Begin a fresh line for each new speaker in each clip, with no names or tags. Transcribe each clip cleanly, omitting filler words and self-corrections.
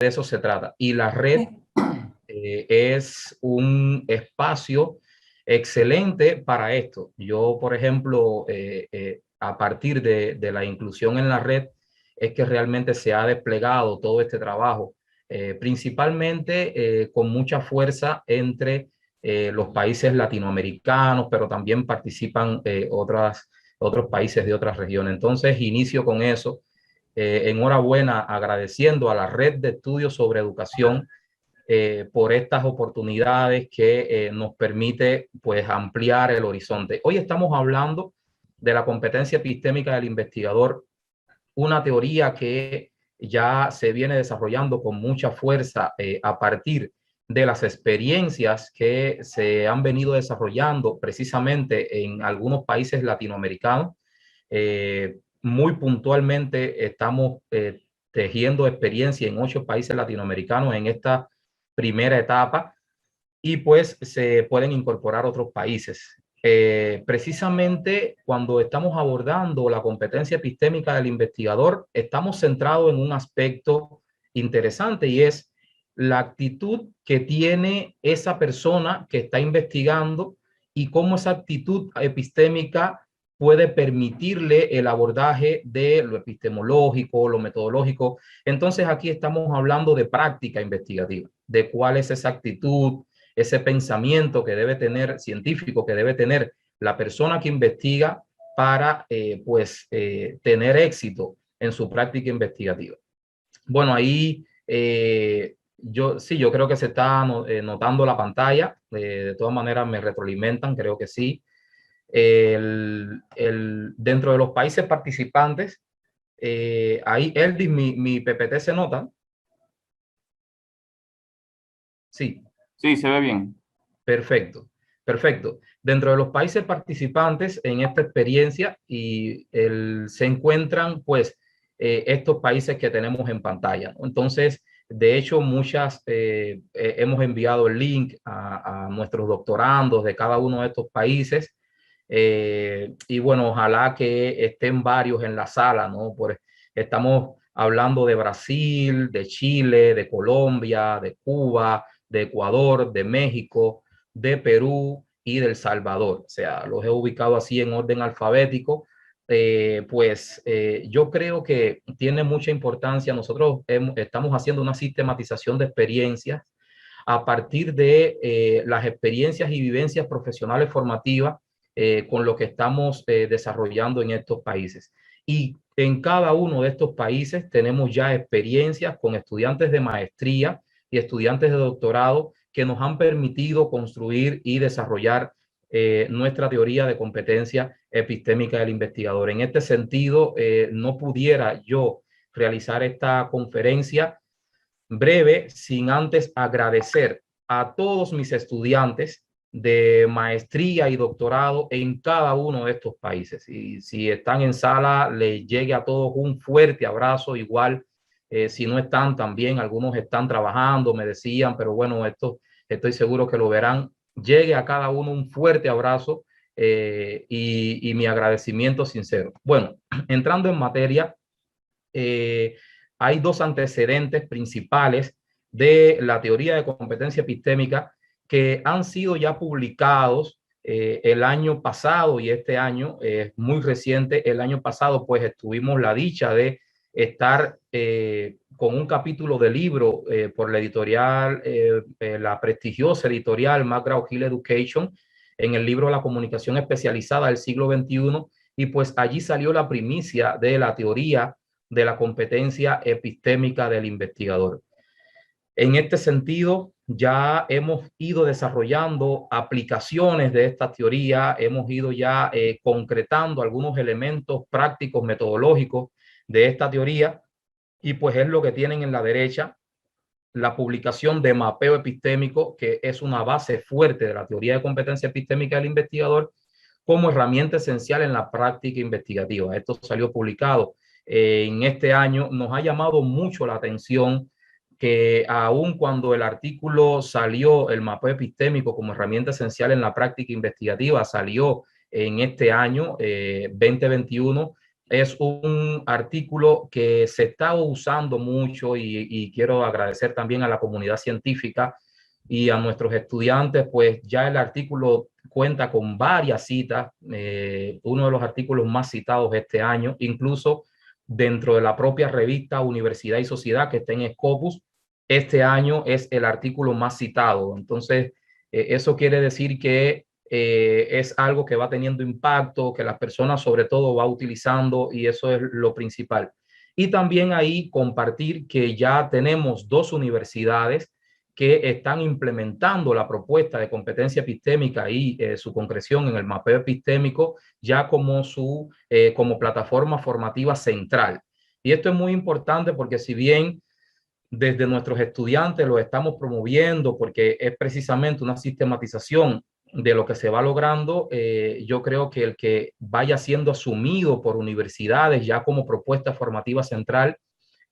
de eso se trata. Y la red es un espacio excelente para esto. Yo, por ejemplo, a partir de la inclusión en la red, es que realmente se ha desplegado todo este trabajo, principalmente con mucha fuerza entre los países latinoamericanos, pero también participan otros países de otras regiones. Entonces, inicio con eso. Enhorabuena, agradeciendo a la Red de Estudios sobre Educación por estas oportunidades que nos permite pues ampliar el horizonte. Hoy estamos hablando de la competencia epistémica del investigador, una teoría que ya se viene desarrollando con mucha fuerza a partir de las experiencias que se han venido desarrollando precisamente en algunos países latinoamericanos. Muy puntualmente estamos tejiendo experiencia en 8 países latinoamericanos en esta primera etapa, y pues se pueden incorporar otros países. Precisamente cuando estamos abordando la competencia epistémica del investigador, estamos centrados en un aspecto interesante, y es la actitud que tiene esa persona que está investigando y cómo esa actitud epistémica puede permitirle el abordaje de lo epistemológico, lo metodológico. Entonces aquí estamos hablando de práctica investigativa, de cuál es esa actitud, ese pensamiento que debe tener científico, que debe tener la persona que investiga para tener éxito en su práctica investigativa. Bueno, ahí yo creo que se está notando la pantalla. De todas maneras me retroalimentan, creo que sí. Dentro de los países participantes, ahí Eldis, mi PPT se nota. Sí.
Sí, se ve bien.
Perfecto, perfecto. Dentro de los países participantes en esta experiencia se encuentran pues estos países que tenemos en pantalla, ¿no? Entonces, de hecho, hemos enviado el link a nuestros doctorandos de cada uno de estos países, y bueno, ojalá que estén varios en la sala, ¿no? Estamos hablando de Brasil, de Chile, de Colombia, de Cuba, de Ecuador, de México, de Perú y del Salvador. O sea, los he ubicado así en orden alfabético. Yo creo que tiene mucha importancia. Nosotros estamos haciendo una sistematización de experiencias a partir de las experiencias y vivencias profesionales formativas con lo que estamos desarrollando en estos países. Y en cada uno de estos países tenemos ya experiencias con estudiantes de maestría y estudiantes de doctorado que nos han permitido construir y desarrollar nuestra teoría de competencia epistémica del investigador. En este sentido, no pudiera yo realizar esta conferencia breve sin antes agradecer a todos mis estudiantes de maestría y doctorado en cada uno de estos países. Y si están en sala, les llegue a todos un fuerte abrazo. Igual, si no están, también algunos están trabajando, me decían, pero bueno, esto estoy seguro que lo verán. Llegue a cada uno un fuerte abrazo y mi agradecimiento sincero. Bueno, entrando en materia, hay 2 antecedentes principales de la teoría de competencia epistémica que han sido ya publicados el año pasado, y este año es muy reciente. El año pasado pues tuvimos la dicha de estar con un capítulo de libro por la editorial, la prestigiosa editorial McGraw-Hill Education, en el libro La comunicación especializada del siglo XXI, y pues allí salió la primicia de la teoría de la competencia epistémica del investigador. En este sentido, ya hemos ido desarrollando aplicaciones de esta teoría, hemos ido ya concretando algunos elementos prácticos, metodológicos de esta teoría, y pues es lo que tienen en la derecha, la publicación de Mapeo Epistémico, que es una base fuerte de la teoría de competencia epistémica del investigador como herramienta esencial en la práctica investigativa. Esto salió publicado en este año. Nos ha llamado mucho la atención que aun cuando el artículo salió, el mapeo epistémico como herramienta esencial en la práctica investigativa, salió en este año 2021, Es un artículo que se está usando mucho y quiero agradecer también a la comunidad científica y a nuestros estudiantes, pues ya el artículo cuenta con varias citas, uno de los artículos más citados este año, incluso dentro de la propia revista Universidad y Sociedad que está en Scopus, este año es el artículo más citado. Entonces, eso quiere decir que es algo que va teniendo impacto, que las personas sobre todo va utilizando y eso es lo principal. Y también ahí compartir que ya tenemos dos universidades que están implementando la propuesta de competencia epistémica y su concreción en el mapeo epistémico ya como plataforma formativa central. Y esto es muy importante porque si bien desde nuestros estudiantes lo estamos promoviendo porque es precisamente una sistematización de lo que se va logrando, yo creo que el que vaya siendo asumido por universidades ya como propuesta formativa central,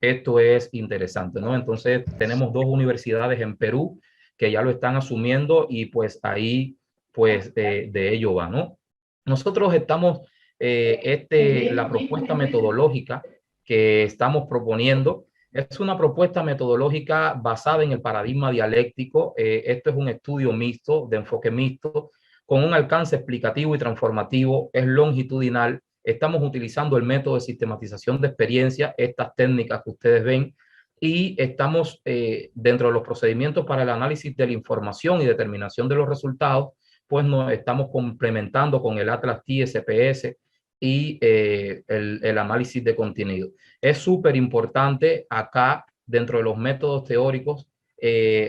esto es interesante, ¿no? Entonces tenemos dos universidades en Perú que ya lo están asumiendo y pues ahí pues de ello va, ¿no? Nosotros estamos, la propuesta metodológica que estamos proponiendo es una propuesta metodológica basada en el paradigma dialéctico. Esto es un estudio mixto, de enfoque mixto, con un alcance explicativo y transformativo, es longitudinal. Estamos utilizando el método de sistematización de experiencia, estas técnicas que ustedes ven, y estamos dentro de los procedimientos para el análisis de la información y determinación de los resultados, pues nos estamos complementando con el Atlas TSPS y el análisis de contenido. Es súper importante acá, dentro de los métodos teóricos,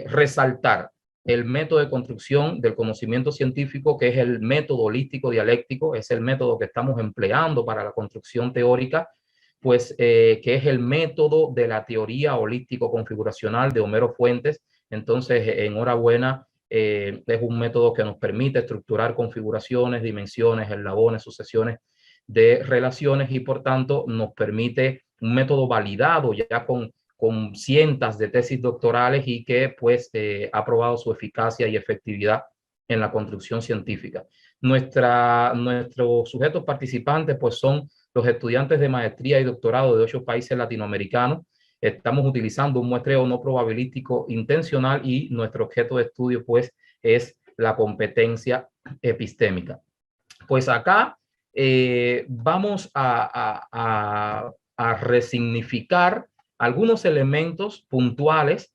resaltar el método de construcción del conocimiento científico, que es el método holístico dialéctico, es el método que estamos empleando para la construcción teórica, pues que es el método de la teoría holístico configuracional de Homero Fuentes. Entonces, enhorabuena, es un método que nos permite estructurar configuraciones, dimensiones, eslabones, sucesiones de relaciones y por tanto nos permite un método validado ya con cientos de tesis doctorales y que pues ha probado su eficacia y efectividad en la construcción científica. Nuestros sujetos participantes pues son los estudiantes de maestría y doctorado de 8 países latinoamericanos. Estamos utilizando un muestreo no probabilístico intencional y nuestro objeto de estudio pues es la competencia epistémica. Pues acá vamos a resignificar algunos elementos puntuales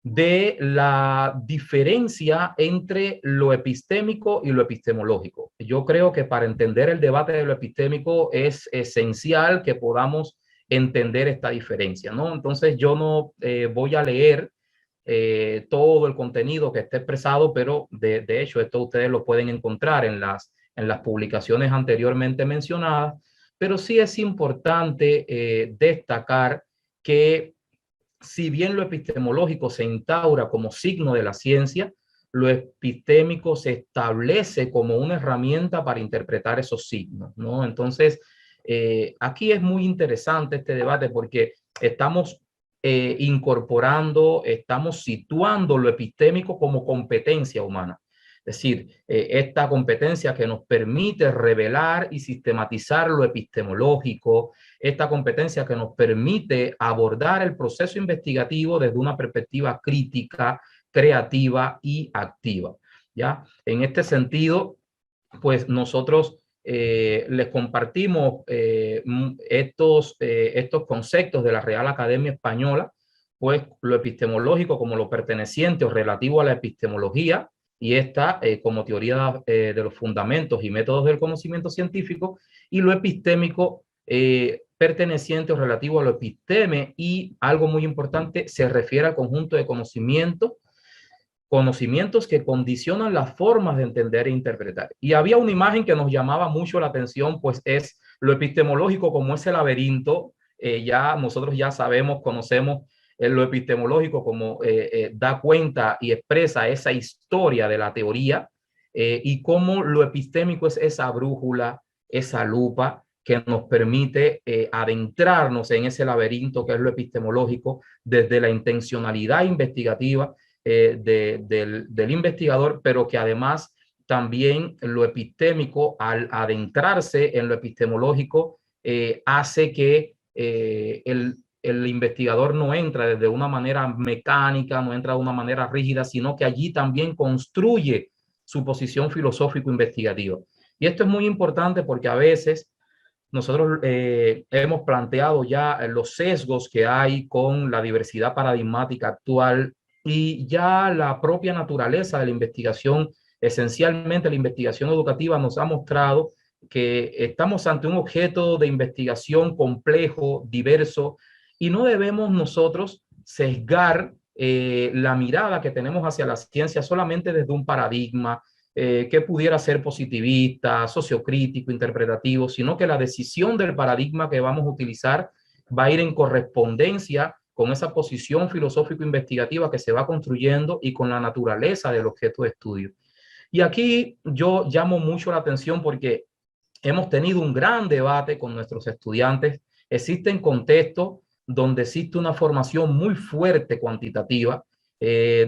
de la diferencia entre lo epistémico y lo epistemológico. Yo creo que para entender el debate de lo epistémico es esencial que podamos entender esta diferencia, ¿no? Entonces yo no voy a leer todo el contenido que esté expresado, pero de hecho esto ustedes lo pueden encontrar en las publicaciones anteriormente mencionadas, pero sí es importante destacar que si bien lo epistemológico se instaura como signo de la ciencia, lo epistémico se establece como una herramienta para interpretar esos signos, ¿no? Entonces, aquí es muy interesante este debate porque estamos incorporando, estamos situando lo epistémico como competencia humana. Es decir, esta competencia que nos permite revelar y sistematizar lo epistemológico, esta competencia que nos permite abordar el proceso investigativo desde una perspectiva crítica, creativa y activa. ¿Ya? En este sentido, pues nosotros les compartimos estos conceptos de la Real Academia Española, pues lo epistemológico como lo perteneciente o relativo a la epistemología, y esta como teoría de los fundamentos y métodos del conocimiento científico, y lo epistémico perteneciente o relativo a lo episteme, y algo muy importante, se refiere al conjunto de conocimientos que condicionan las formas de entender e interpretar. Y había una imagen que nos llamaba mucho la atención, pues es lo epistemológico como ese laberinto. Ya nosotros ya sabemos, conocemos lo epistemológico como da cuenta y expresa esa historia de la teoría, y cómo lo epistémico es esa brújula, esa lupa que nos permite adentrarnos en ese laberinto que es lo epistemológico desde la intencionalidad investigativa del investigador, pero que además también lo epistémico, al adentrarse en lo epistemológico, hace que el investigador no entra desde una manera mecánica, no entra de una manera rígida, sino que allí también construye su posición filosófico-investigativa. Y esto es muy importante porque a veces nosotros hemos planteado ya los sesgos que hay con la diversidad paradigmática actual y ya la propia naturaleza de la investigación, esencialmente la investigación educativa, nos ha mostrado que estamos ante un objeto de investigación complejo, diverso, y no debemos nosotros sesgar la mirada que tenemos hacia la ciencia solamente desde un paradigma que pudiera ser positivista, sociocrítico, interpretativo, sino que la decisión del paradigma que vamos a utilizar va a ir en correspondencia con esa posición filosófico-investigativa que se va construyendo y con la naturaleza del objeto de estudio. Y aquí yo llamo mucho la atención porque hemos tenido un gran debate con nuestros estudiantes. Existen contextos donde existe una formación muy fuerte cuantitativa,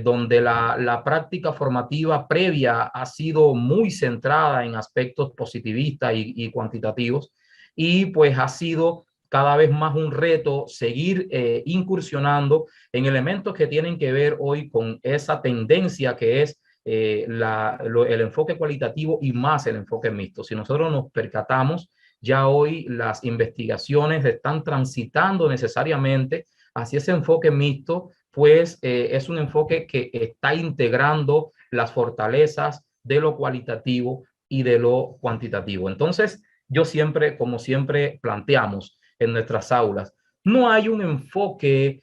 donde la práctica formativa previa ha sido muy centrada en aspectos positivistas y cuantitativos, y pues ha sido cada vez más un reto seguir incursionando en elementos que tienen que ver hoy con esa tendencia que es el enfoque cualitativo y más el enfoque mixto. Si nosotros nos percatamos, ya hoy las investigaciones están transitando necesariamente hacia ese enfoque mixto, pues es un enfoque que está integrando las fortalezas de lo cualitativo y de lo cuantitativo. Entonces, yo siempre, como siempre planteamos en nuestras aulas, no hay un enfoque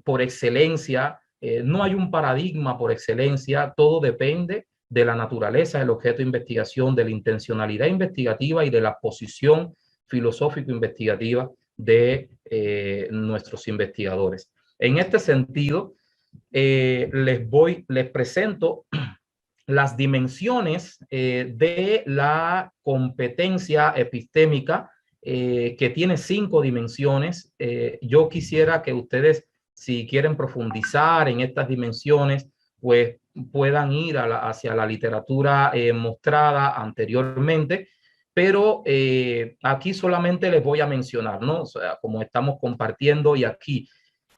por excelencia, no hay un paradigma por excelencia, todo depende de la naturaleza del objeto de investigación, de la intencionalidad investigativa y de la posición filosófico-investigativa de nuestros investigadores. En este sentido, les presento las dimensiones de la competencia epistémica, que tiene 5 dimensiones. Yo quisiera que ustedes, si quieren profundizar en estas dimensiones, pues puedan ir hacia la literatura mostrada anteriormente, pero aquí solamente les voy a mencionar, ¿no? O sea, como estamos compartiendo y aquí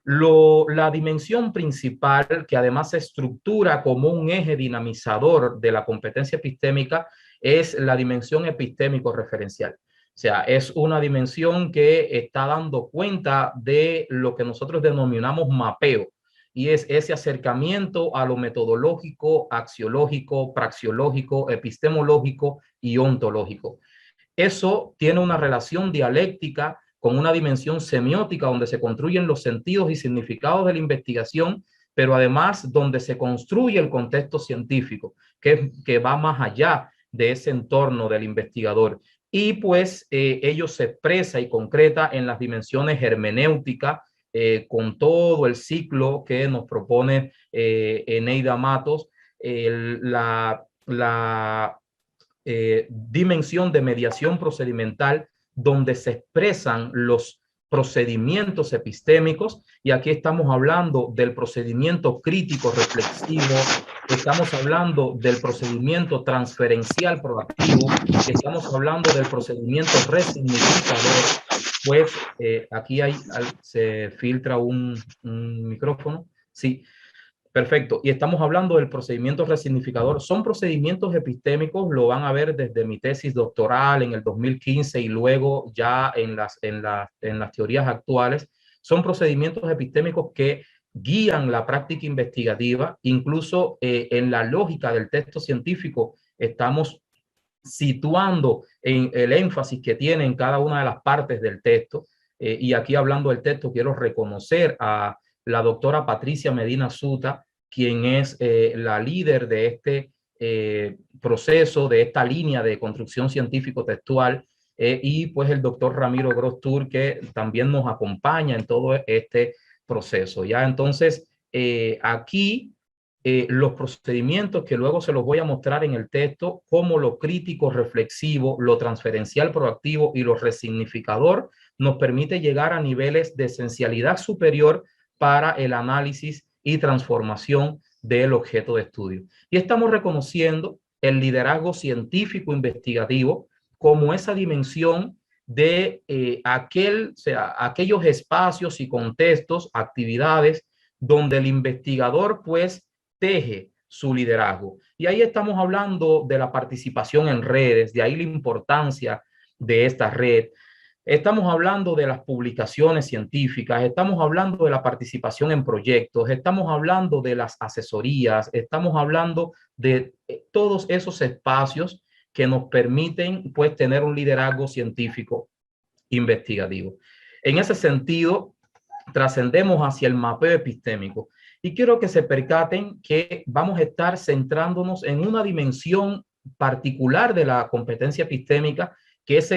la dimensión principal, que además se estructura como un eje dinamizador de la competencia epistémica, es la dimensión epistémico-referencial. O sea, es una dimensión que está dando cuenta de lo que nosotros denominamos mapeo, y es ese acercamiento a lo metodológico, axiológico, praxeológico, epistemológico y ontológico. Eso tiene una relación dialéctica con una dimensión semiótica donde se construyen los sentidos y significados de la investigación, pero además donde se construye el contexto científico, que va más allá de ese entorno del investigador. Y pues ello se expresa y concreta en las dimensiones hermenéuticas, con todo el ciclo que nos propone Eneida Matos, la dimensión de mediación procedimental, donde se expresan los procedimientos epistémicos, y aquí estamos hablando del procedimiento crítico reflexivo, estamos hablando del procedimiento transferencial proactivo, estamos hablando del procedimiento resignificador. Pues aquí se filtra un micrófono. Sí. Perfecto. Y estamos hablando del procedimiento resignificador. Son procedimientos epistémicos, lo van a ver desde mi tesis doctoral en el 2015 y luego ya en las teorías actuales. Son procedimientos epistémicos que guían la práctica investigativa, incluso en la lógica del texto científico estamos situando en el énfasis que tiene en cada una de las partes del texto. Y aquí, hablando del texto, quiero reconocer a la doctora Patricia Medina Suta, quien es la líder de este proceso, de esta línea de construcción científico-textual, y pues el doctor Ramiro Grostur, que también nos acompaña en todo este proceso. Ya entonces, aquí los procedimientos que luego se los voy a mostrar en el texto, como lo crítico reflexivo, lo transferencial proactivo y lo resignificador, nos permite llegar a niveles de esencialidad superior para el análisis y transformación del objeto de estudio. Y estamos reconociendo el liderazgo científico investigativo como esa dimensión de aquellos espacios y contextos, actividades donde el investigador pues teje su liderazgo. Y ahí estamos hablando de la participación en redes, de ahí la importancia de esta red. Estamos hablando de las publicaciones científicas, estamos hablando de la participación en proyectos, estamos hablando de las asesorías, estamos hablando de todos esos espacios que nos permiten pues tener un liderazgo científico investigativo. En ese sentido, trascendemos hacia el mapeo epistémico y quiero que se percaten que vamos a estar centrándonos en una dimensión particular de la competencia epistémica, que es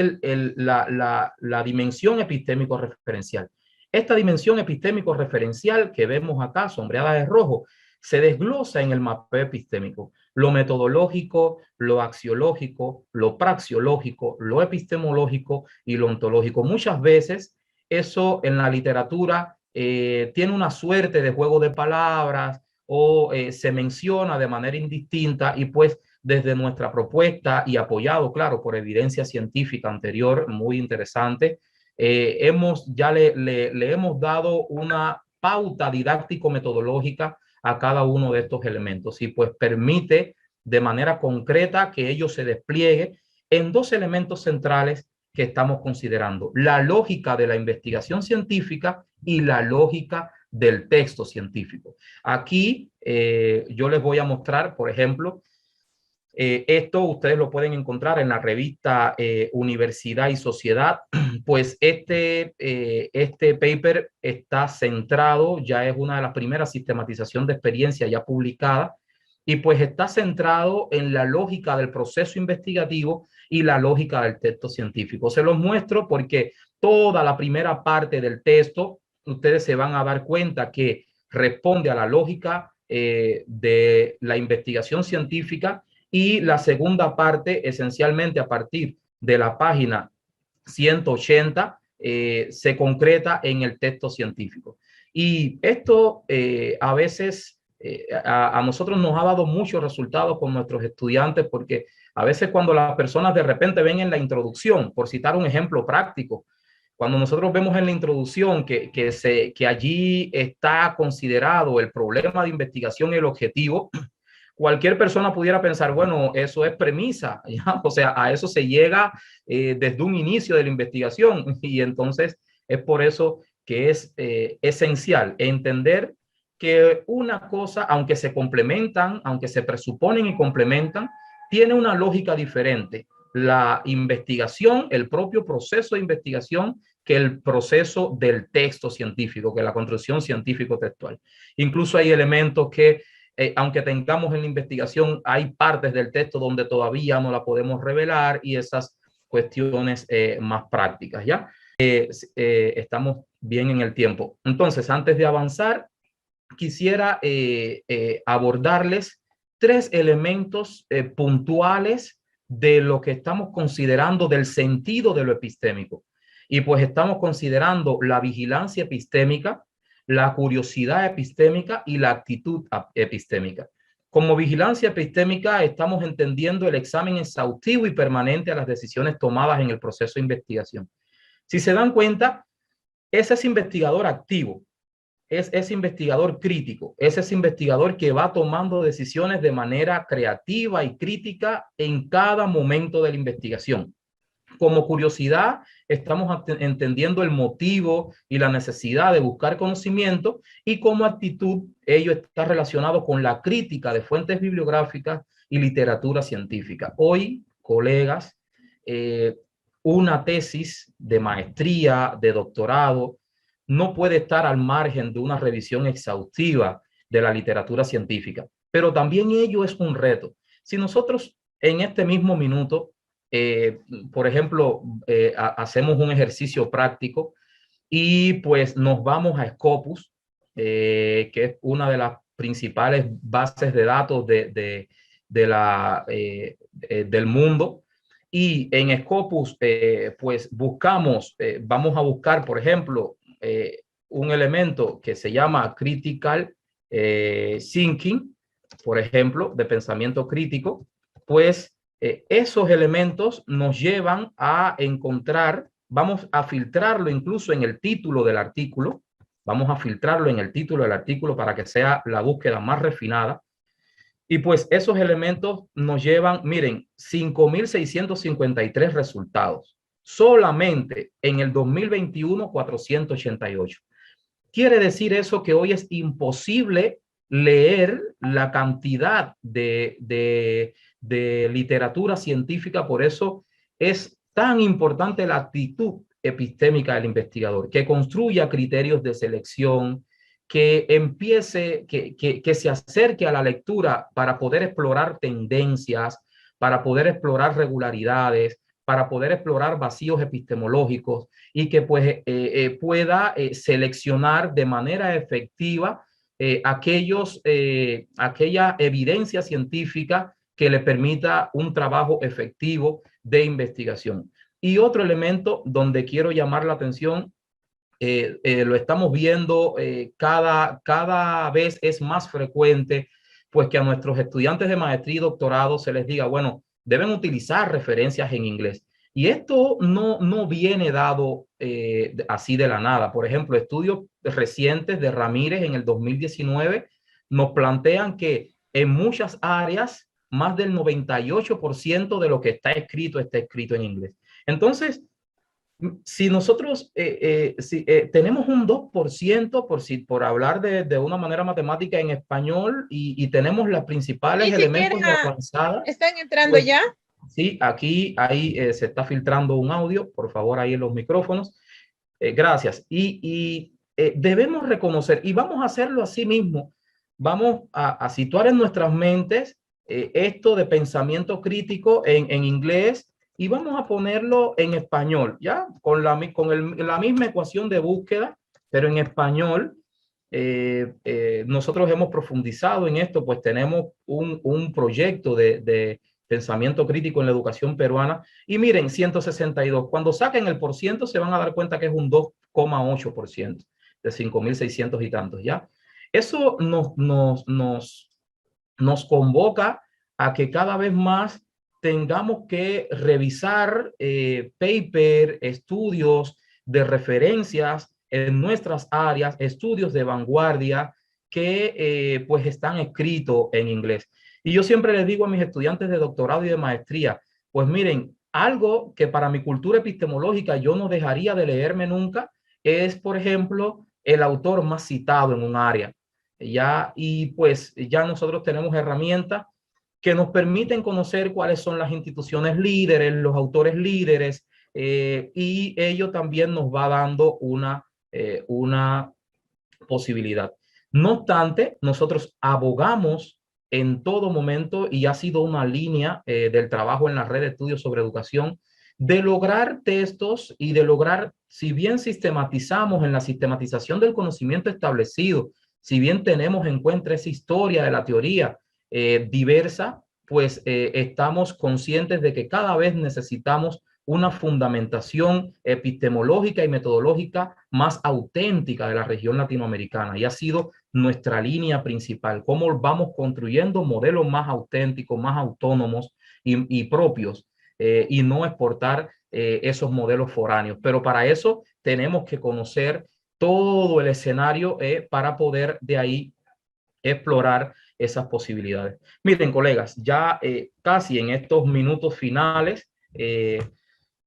la dimensión epistémico-referencial. Esta dimensión epistémico-referencial que vemos acá, sombreada de rojo, se desglosa en el mapeo epistémico. Lo metodológico, lo axiológico, lo praxiológico, lo epistemológico y lo ontológico. Muchas veces eso en la literatura tiene una suerte de juego de palabras o se menciona de manera indistinta y pues desde nuestra propuesta y apoyado, claro, por evidencia científica anterior, muy interesante, ya le hemos dado una pauta didáctico-metodológica a cada uno de estos elementos y pues permite de manera concreta que ello se despliegue en dos elementos centrales que estamos considerando: la lógica de la investigación científica y la lógica del texto científico. Aquí yo les voy a mostrar, por ejemplo, esto ustedes lo pueden encontrar en la revista Universidad y Sociedad. Pues este paper está centrado, ya es una de las primeras sistematizaciones de experiencia ya publicada, y pues está centrado en la lógica del proceso investigativo y la lógica del texto científico. Se los muestro porque toda la primera parte del texto, ustedes se van a dar cuenta que responde a la lógica de la investigación científica, y la segunda parte, esencialmente a partir de la página 180, se concreta en el texto científico. Y esto a veces a nosotros nos ha dado muchos resultados con nuestros estudiantes, porque a veces cuando las personas de repente ven en la introducción, por citar un ejemplo práctico, cuando nosotros vemos en la introducción que allí está considerado el problema de investigación y el objetivo, cualquier persona pudiera pensar, bueno, eso es premisa, ¿ya? O sea, a eso se llega desde un inicio de la investigación, y entonces es por eso que es esencial entender que una cosa, aunque se complementan, aunque se presuponen y complementan, tiene una lógica diferente. La investigación, el propio proceso de investigación, que el proceso del texto científico, que la construcción científico-textual. Incluso hay elementos que aunque tengamos en la investigación, hay partes del texto donde todavía no la podemos revelar, y esas cuestiones más prácticas, ¿ya? Estamos bien en el tiempo. Entonces, antes de avanzar, quisiera abordarles tres elementos puntuales de lo que estamos considerando del sentido de lo epistémico. Y pues estamos considerando la vigilancia epistémica, la curiosidad epistémica y la actitud epistémica. Como vigilancia epistémica estamos entendiendo el examen exhaustivo y permanente a las decisiones tomadas en el proceso de investigación. Si se dan cuenta, ese es investigador activo, es ese investigador crítico, es ese investigador que va tomando decisiones de manera creativa y crítica en cada momento de la investigación. Como curiosidad, estamos entendiendo el motivo y la necesidad de buscar conocimiento, y como actitud, ello está relacionado con la crítica de fuentes bibliográficas y literatura científica. Hoy, colegas, una tesis de maestría, de doctorado, no puede estar al margen de una revisión exhaustiva de la literatura científica, pero también ello es un reto. Si nosotros en este mismo minuto, por ejemplo, hacemos un ejercicio práctico y pues nos vamos a Scopus, que es una de las principales bases de datos del mundo, y en Scopus pues buscamos, vamos a buscar, por ejemplo, un elemento que se llama critical thinking, por ejemplo, de pensamiento crítico. Pues esos elementos nos llevan a encontrar vamos a filtrarlo incluso en el título del artículo. Vamos a filtrarlo en el título del artículo para que sea la búsqueda más refinada. Y pues esos elementos nos llevan, miren, 5.653 resultados. Solamente en el 2021, 488. Quiere decir eso que hoy es imposible leer la cantidad de literatura científica. Por eso es tan importante la actitud epistémica del investigador, que construya criterios de selección, que empiece, que se acerque a la lectura para poder explorar tendencias, para poder explorar regularidades, para poder explorar vacíos epistemológicos y que pues pueda seleccionar de manera efectiva aquella evidencia científica que le permita un trabajo efectivo de investigación. Y otro elemento donde quiero llamar la atención, lo estamos viendo cada vez es más frecuente, pues que a nuestros estudiantes de maestría y doctorado se les diga, bueno, deben utilizar referencias en inglés. Y esto no viene dado así de la nada. Por ejemplo, estudios recientes de Ramírez en el 2019 nos plantean que en muchas áreas más del 98% de lo que está escrito en inglés. Entonces, si nosotros tenemos un 2% por hablar de una manera matemática en español y tenemos los principales
Ni
elementos de
siquiera
avanzada,
están entrando
pues
ya.
sí, aquí ahí se está filtrando un audio, por favor, ahí en los micrófonos. Gracias. Debemos reconocer, y vamos a hacerlo así mismo, vamos a situar en nuestras mentes esto de pensamiento crítico en inglés y vamos a ponerlo en español, ¿ya? Con la misma ecuación de búsqueda, pero en español. Nosotros hemos profundizado en esto, pues tenemos un proyecto de pensamiento crítico en la educación peruana. Y miren, 162. Cuando saquen el por ciento se van a dar cuenta que es un 2,8% de 5.600 y tantos, ¿ya? Eso nos convoca a que cada vez más tengamos que revisar paper, estudios de referencias en nuestras áreas, estudios de vanguardia que pues están escritos en inglés. Y yo siempre les digo a mis estudiantes de doctorado y de maestría, pues miren, algo que para mi cultura epistemológica yo no dejaría de leerme nunca es, por ejemplo, el autor más citado en un área. Ya, y pues ya nosotros tenemos herramientas que nos permiten conocer cuáles son las instituciones líderes, los autores líderes, y ello también nos va dando una posibilidad. No obstante, nosotros abogamos en todo momento, y ha sido una línea del trabajo en la red de estudios sobre educación, de lograr textos y de lograr, si bien sistematizamos en la sistematización del conocimiento establecido, si bien tenemos en cuenta esa historia de la teoría diversa, pues estamos conscientes de que cada vez necesitamos una fundamentación epistemológica y metodológica más auténtica de la región latinoamericana, y ha sido nuestra línea principal, cómo vamos construyendo modelos más auténticos, más autónomos y propios, y no exportar esos modelos foráneos. Pero para eso tenemos que conocer todo el escenario para poder de ahí explorar esas posibilidades. Miren, colegas, ya casi en estos minutos finales,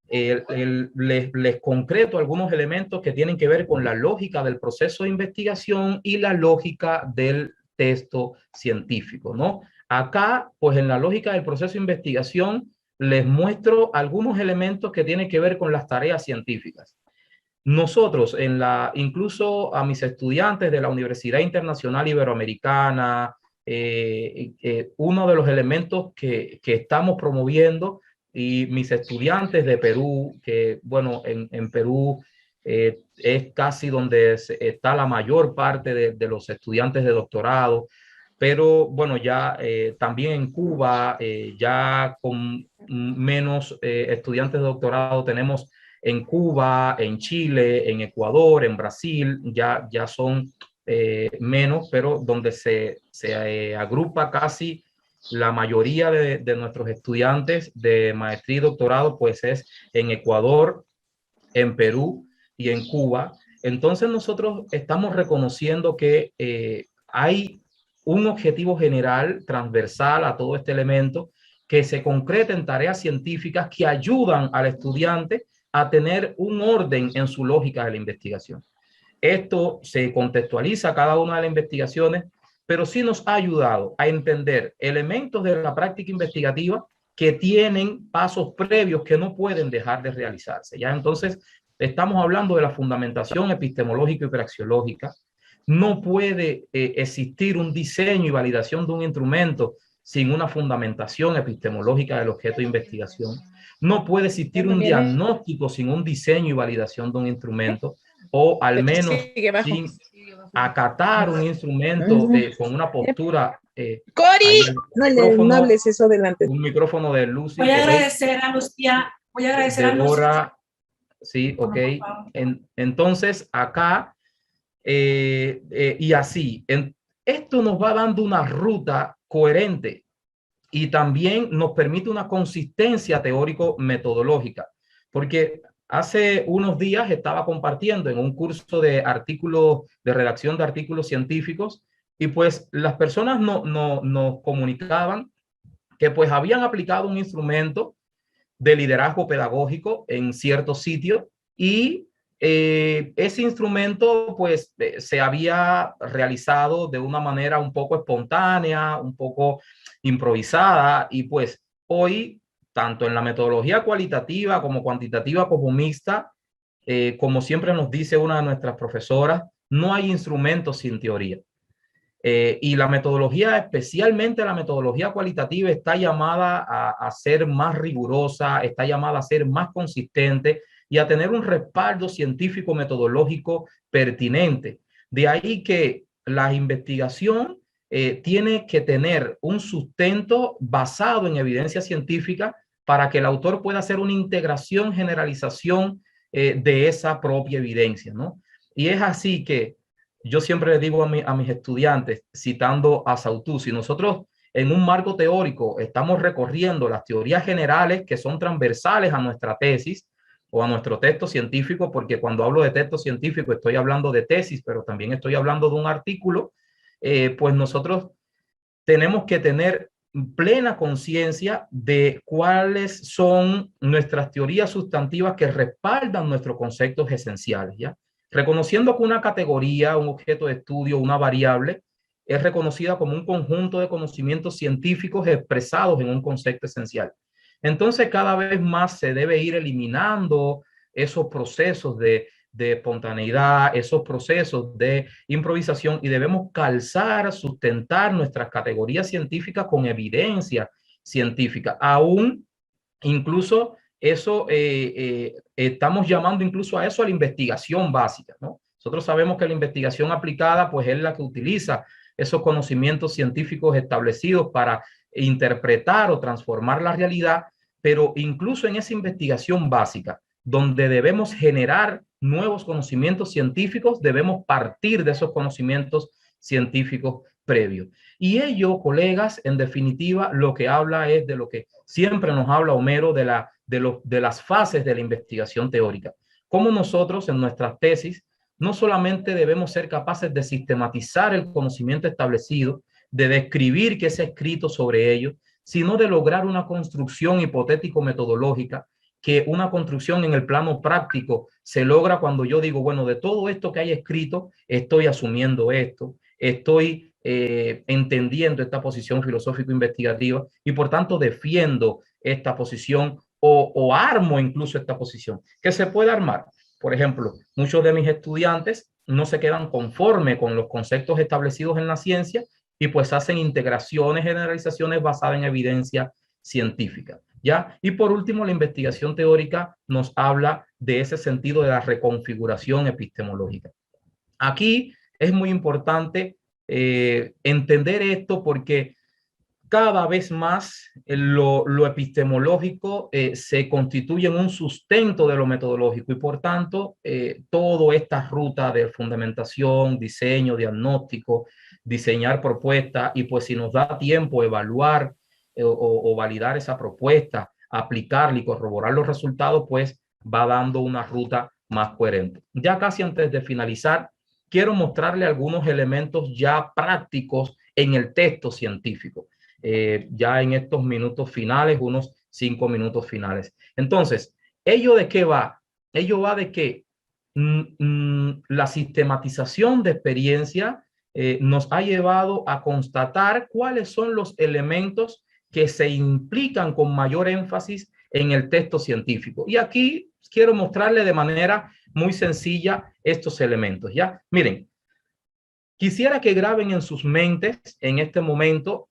les concreto algunos elementos que tienen que ver con la lógica del proceso de investigación y la lógica del texto científico, ¿no? Acá, pues en la lógica del proceso de investigación, les muestro algunos elementos que tienen que ver con las tareas científicas. Nosotros, incluso a mis estudiantes de la Universidad Internacional Iberoamericana, uno de los elementos que estamos promoviendo, y mis estudiantes de Perú, que bueno, en Perú es casi donde está la mayor parte de los estudiantes de doctorado, pero bueno, ya también en Cuba, ya con menos estudiantes de doctorado tenemos en Cuba, en Chile, en Ecuador, en Brasil, ya son menos, pero donde se agrupa casi la mayoría de nuestros estudiantes de maestría y doctorado, pues es en Ecuador, en Perú y en Cuba. Entonces nosotros estamos reconociendo que hay un objetivo general, transversal a todo este elemento, que se concreta en tareas científicas que ayudan al estudiante a tener un orden en su lógica de la investigación. Esto se contextualiza cada una de las investigaciones, pero sí nos ha ayudado a entender elementos de la práctica investigativa que tienen pasos previos que no pueden dejar de realizarse. Ya entonces estamos hablando de la fundamentación epistemológica y praxeológica. No puede existir un diseño y validación de un instrumento sin una fundamentación epistemológica del objeto de investigación. No puede existir un diagnóstico sin un diseño y validación de un instrumento, o al menos sin acatar un instrumento con una postura.
Cori, no hables eso delante.
Un micrófono de Lucy.
Voy a agradecer a Lucía. Voy a agradecer a
Débora. Sí, ok. Entonces, acá, y así, esto nos va dando una ruta coherente y también nos permite una consistencia teórico-metodológica, porque hace unos días estaba compartiendo en un curso de artículos, de redacción de artículos científicos, y pues las personas nos comunicaban que pues habían aplicado un instrumento de liderazgo pedagógico en ciertos sitios y ese instrumento pues se había realizado de una manera un poco espontánea, un poco improvisada, y pues hoy, tanto en la metodología cualitativa como cuantitativa como mixta, como siempre nos dice una de nuestras profesoras, no hay instrumentos sin teoría. Y la metodología, especialmente la metodología cualitativa, está llamada a ser más rigurosa, está llamada a ser más consistente y a tener un respaldo científico metodológico pertinente. De ahí que la investigación tiene que tener un sustento basado en evidencia científica para que el autor pueda hacer una integración, generalización de esa propia evidencia, ¿no? Y es así que yo siempre le digo a mis estudiantes, citando a Saussure, si nosotros en un marco teórico estamos recorriendo las teorías generales que son transversales a nuestra tesis o a nuestro texto científico, porque cuando hablo de texto científico estoy hablando de tesis, pero también estoy hablando de un artículo, pues nosotros tenemos que tener plena conciencia de cuáles son nuestras teorías sustantivas que respaldan nuestros conceptos esenciales, ¿ya? Reconociendo que una categoría, un objeto de estudio, una variable, es reconocida como un conjunto de conocimientos científicos expresados en un concepto esencial. Entonces, cada vez más se debe ir eliminando esos procesos de espontaneidad, esos procesos de improvisación, y debemos calzar, sustentar nuestras categorías científicas con evidencia científica. Aún, incluso eso, estamos llamando incluso a eso a la investigación básica, ¿no? Nosotros sabemos que la investigación aplicada pues es la que utiliza esos conocimientos científicos establecidos para interpretar o transformar la realidad, pero incluso en esa investigación básica, donde debemos generar nuevos conocimientos científicos, debemos partir de esos conocimientos científicos previos. Y ello, colegas, en definitiva, lo que habla es de lo que siempre nos habla Homero, de las fases de la investigación teórica. Cómo nosotros en nuestras tesis no solamente debemos ser capaces de sistematizar el conocimiento establecido, de describir qué se ha escrito sobre ello, sino de lograr una construcción hipotético-metodológica, que una construcción en el plano práctico se logra cuando yo digo, bueno, de todo esto que hay escrito, estoy asumiendo esto, estoy entendiendo esta posición filosófico-investigativa y por tanto defiendo esta posición o armo incluso esta posición, que se puede armar. Por ejemplo, muchos de mis estudiantes no se quedan conforme con los conceptos establecidos en la ciencia y pues hacen integraciones, generalizaciones basadas en evidencia científica, ¿ya? Y por último, la investigación teórica nos habla de ese sentido de la reconfiguración epistemológica. Aquí es muy importante entender esto porque cada vez más lo epistemológico se constituye en un sustento de lo metodológico y por tanto toda esta ruta de fundamentación, diseño, diagnóstico, diseñar propuestas y pues si nos da tiempo evaluar o validar esa propuesta, aplicarla y corroborar los resultados, pues va dando una ruta más coherente. Ya casi antes de finalizar, quiero mostrarle algunos elementos ya prácticos en el texto científico. Ya en estos minutos finales, unos 5 minutos finales. Entonces, ¿ello de qué va? Ello va de que la sistematización de experiencia nos ha llevado a constatar cuáles son los elementos que se implican con mayor énfasis en el texto científico. Y aquí quiero mostrarle de manera muy sencilla estos elementos. ¿Ya? Miren, quisiera que graben en sus mentes en este momento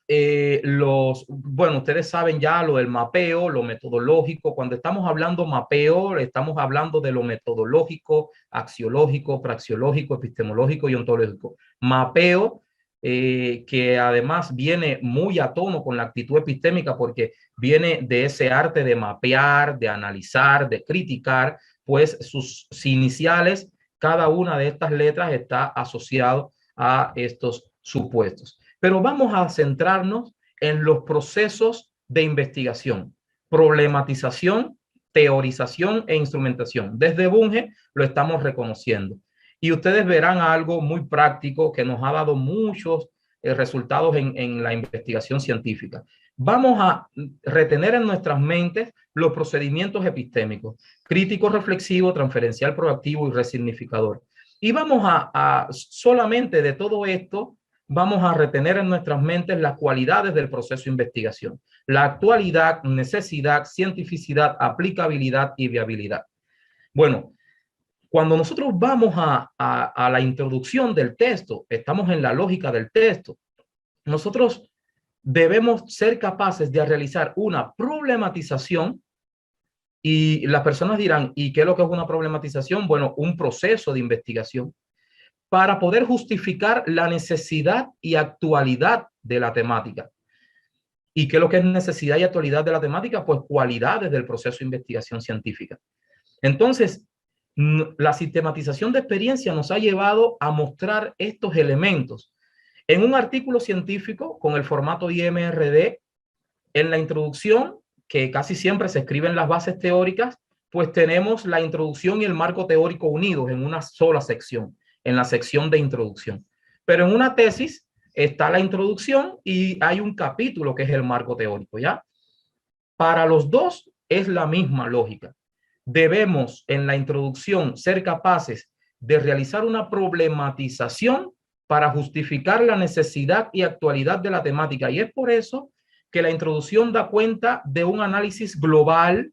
bueno, ustedes saben ya lo del mapeo, lo metodológico. Cuando estamos hablando mapeo, estamos hablando de lo metodológico, axiológico, praxeológico, epistemológico y ontológico. Mapeo, que además viene muy a tono con la actitud epistémica porque viene de ese arte de mapear, de analizar, de criticar, pues sus iniciales, cada una de estas letras está asociado a estos supuestos. Pero vamos a centrarnos en los procesos de investigación, problematización, teorización e instrumentación. Desde Bunge lo estamos reconociendo. Y ustedes verán algo muy práctico que nos ha dado muchos resultados en la investigación científica. Vamos a retener en nuestras mentes los procedimientos epistémicos: crítico, reflexivo, transferencial, proactivo y resignificador. Y vamos a solamente de todo esto, vamos a retener en nuestras mentes las cualidades del proceso de investigación: la actualidad, necesidad, cientificidad, aplicabilidad y viabilidad. Bueno, cuando nosotros vamos a la introducción del texto, estamos en la lógica del texto. Nosotros debemos ser capaces de realizar una problematización. Y las personas dirán, ¿y qué es lo que es una problematización? Bueno, un proceso de investigación para poder justificar la necesidad y actualidad de la temática. ¿Y qué es lo que es necesidad y actualidad de la temática? Pues cualidades del proceso de investigación científica. Entonces, la sistematización de experiencia nos ha llevado a mostrar estos elementos. En un artículo científico con el formato IMRD, en la introducción, que casi siempre se escriben las bases teóricas, pues tenemos la introducción y el marco teórico unidos en una sola sección, en la sección de introducción. Pero en una tesis está la introducción y hay un capítulo que es el marco teórico, ¿ya? Para los dos es la misma lógica. Debemos en la introducción ser capaces de realizar una problematización para justificar la necesidad y actualidad de la temática. Y es por eso que la introducción da cuenta de un análisis global,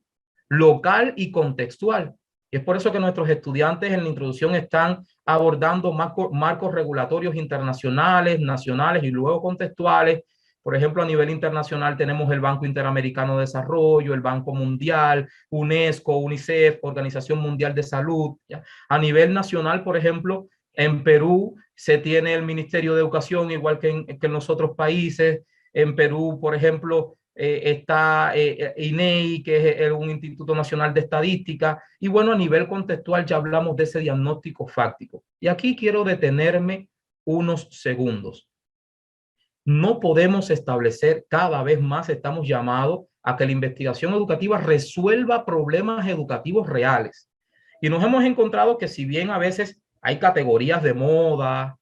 local y contextual. Y es por eso que nuestros estudiantes en la introducción están abordando marcos regulatorios internacionales, nacionales y luego contextuales. Por ejemplo, a nivel internacional tenemos el Banco Interamericano de Desarrollo, el Banco Mundial, UNESCO, UNICEF, Organización Mundial de Salud. ¿Ya? A nivel nacional, por ejemplo, en Perú se tiene el Ministerio de Educación, igual que en los otros países. En Perú, por ejemplo, está INEI, que es un Instituto Nacional de Estadística. Y bueno, a nivel contextual ya hablamos de ese diagnóstico fáctico. Y aquí quiero detenerme unos segundos. No podemos establecer, cada vez más estamos llamados a que la investigación educativa resuelva problemas educativos reales. Y nos hemos encontrado que si bien a veces hay categorías de moda,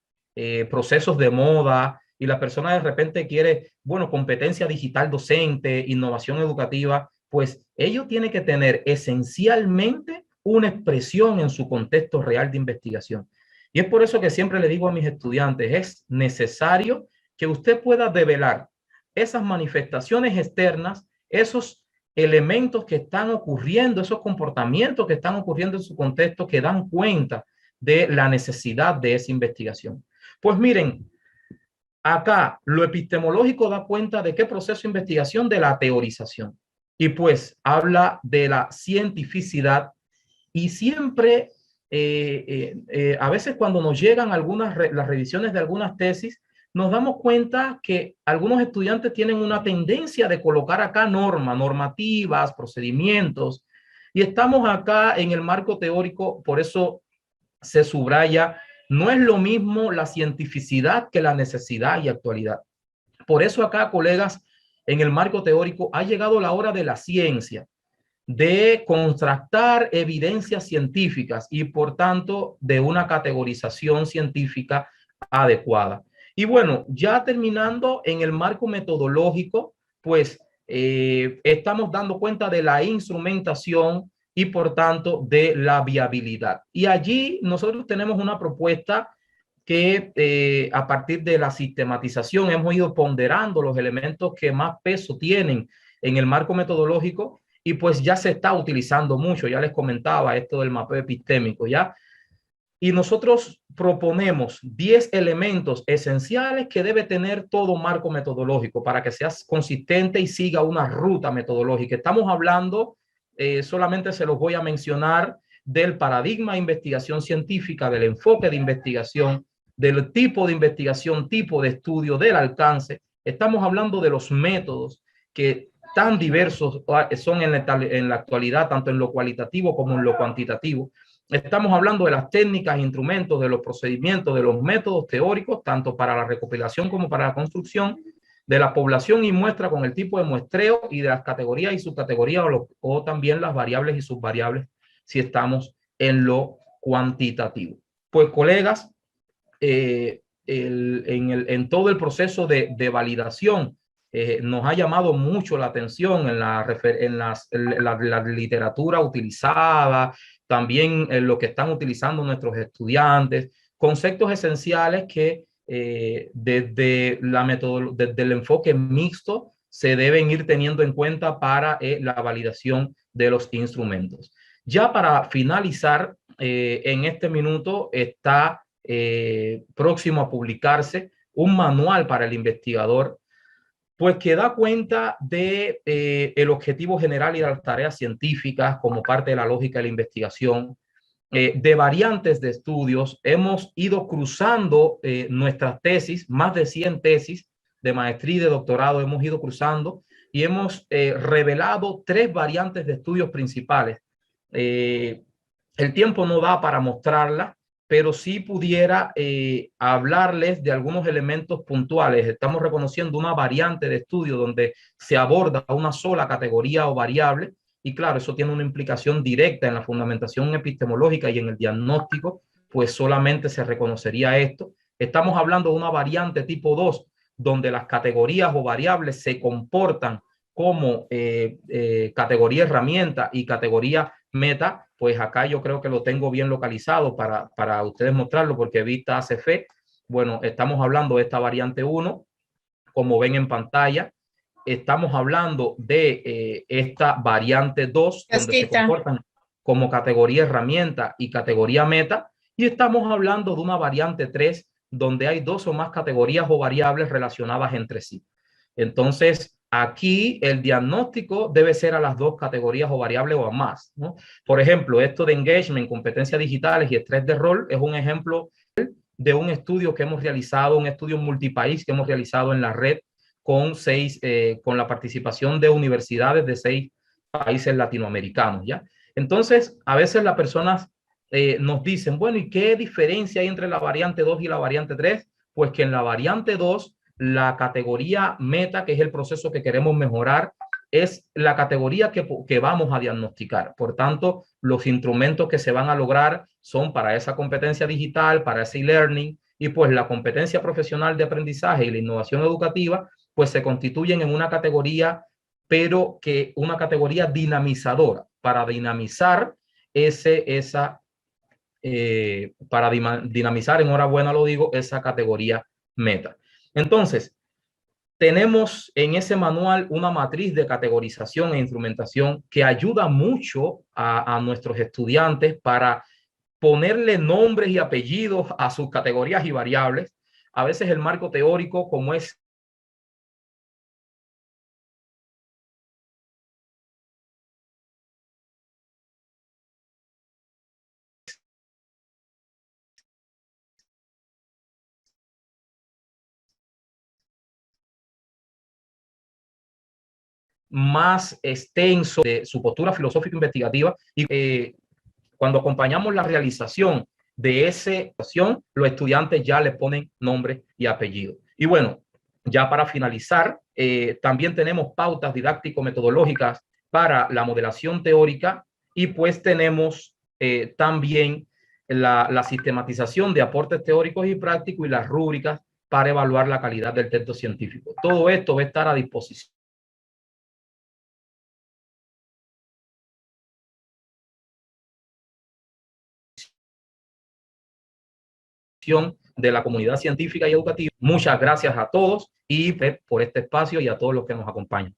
procesos de moda, y la persona de repente quiere, bueno, competencia digital docente, innovación educativa, pues ello tiene que tener esencialmente una expresión en su contexto real de investigación. Y es por eso que siempre le digo a mis estudiantes, es necesario que usted pueda develar esas manifestaciones externas, esos elementos que están ocurriendo, esos comportamientos que están ocurriendo en su contexto que dan cuenta de la necesidad de esa investigación. Pues miren, acá lo epistemológico da cuenta de qué proceso de investigación, de la teorización. Y pues habla de la cientificidad y siempre, a veces cuando nos llegan las revisiones de algunas tesis, nos damos cuenta que algunos estudiantes tienen una tendencia de colocar acá normativas, procedimientos, y estamos acá en el marco teórico, por eso se subraya, no es lo mismo la cientificidad que la necesidad y actualidad. Por eso acá, colegas, en el marco teórico ha llegado la hora de la ciencia. de contrastar evidencias científicas y por tanto de una categorización científica adecuada. Y bueno, ya terminando en el marco metodológico, pues estamos dando cuenta de la instrumentación y por tanto de la viabilidad. Y allí nosotros tenemos una propuesta que a partir de la sistematización hemos ido ponderando los elementos que más peso tienen en el marco metodológico y pues ya se está utilizando mucho. Ya les comentaba esto del mapeo epistémico, ¿ya? Y nosotros proponemos 10 elementos esenciales que debe tener todo marco metodológico para que sea consistente y siga una ruta metodológica. Estamos hablando, solamente se los voy a mencionar, del paradigma de investigación científica, del enfoque de investigación, del tipo de investigación, tipo de estudio, del alcance. Estamos hablando de los métodos que tan diversos son en la actualidad, tanto en lo cualitativo como en lo cuantitativo. Estamos hablando de las técnicas, instrumentos, de los procedimientos, de los métodos teóricos, tanto para la recopilación como para la construcción, de la población y muestra con el tipo de muestreo y de las categorías y subcategorías o también las variables y subvariables si estamos en lo cuantitativo. Pues colegas, en todo el proceso de validación nos ha llamado mucho la atención en la literatura utilizada, también en lo que están utilizando nuestros estudiantes, conceptos esenciales que desde el enfoque mixto se deben ir teniendo en cuenta para la validación de los instrumentos. Ya para finalizar, en este minuto está próximo a publicarse un manual para el investigador, pues que da cuenta de el objetivo general y de las tareas científicas como parte de la lógica de la investigación, de variantes de estudios. Hemos ido cruzando nuestras tesis, más de 100 tesis de maestría y de doctorado hemos ido cruzando y hemos revelado 3 variantes de estudios principales. El tiempo no da para mostrarla, pero sí pudiera hablarles de algunos elementos puntuales. Estamos reconociendo una variante de estudio donde se aborda una sola categoría o variable y claro, eso tiene una implicación directa en la fundamentación epistemológica y en el diagnóstico, pues solamente se reconocería esto. Estamos hablando de una variante tipo 2, donde las categorías o variables se comportan como categoría herramienta y categoría meta. Pues acá yo creo que lo tengo bien localizado para ustedes mostrarlo, porque vista hace fe. Bueno, estamos hablando de esta variante 1, como ven en pantalla. Estamos hablando de esta variante 2, donde se comportan como categoría herramienta y categoría meta. Y estamos hablando de una variante 3, donde hay 2 o más categorías o variables relacionadas entre sí. Entonces, aquí el diagnóstico debe ser a las 2 categorías o variables o a más, ¿no? Por ejemplo, esto de engagement, competencias digitales y estrés de rol es un ejemplo de un estudio que hemos realizado, un estudio multipaís que hemos realizado en la red con la participación de universidades de 6 países latinoamericanos, ¿ya? Entonces, a veces las personas nos dicen, bueno, ¿y qué diferencia hay entre la variante 2 y la variante 3? Pues que en la variante 2, la categoría meta, que es el proceso que queremos mejorar, es la categoría que vamos a diagnosticar. Por tanto, los instrumentos que se van a lograr son para esa competencia digital, para ese e-learning, y pues la competencia profesional de aprendizaje y la innovación educativa, pues se constituyen en una categoría, pero que una categoría dinamizadora, para dinamizar dinamizar, enhorabuena lo digo, esa categoría meta. Entonces, tenemos en ese manual una matriz de categorización e instrumentación que ayuda mucho a nuestros estudiantes para ponerle nombres y apellidos a sus categorías y variables. A veces el marco teórico, como es más extenso de su postura filosófica investigativa y cuando acompañamos la realización de esa acción, los estudiantes ya le ponen nombre y apellido. Y bueno, ya para finalizar, también tenemos pautas didáctico-metodológicas para la modelación teórica, y pues tenemos también la sistematización de aportes teóricos y prácticos y las rúbricas para evaluar la calidad del texto científico. Todo esto va a estar a disposición de la comunidad científica y educativa. Muchas gracias a todos y por este espacio y a todos los que nos acompañan.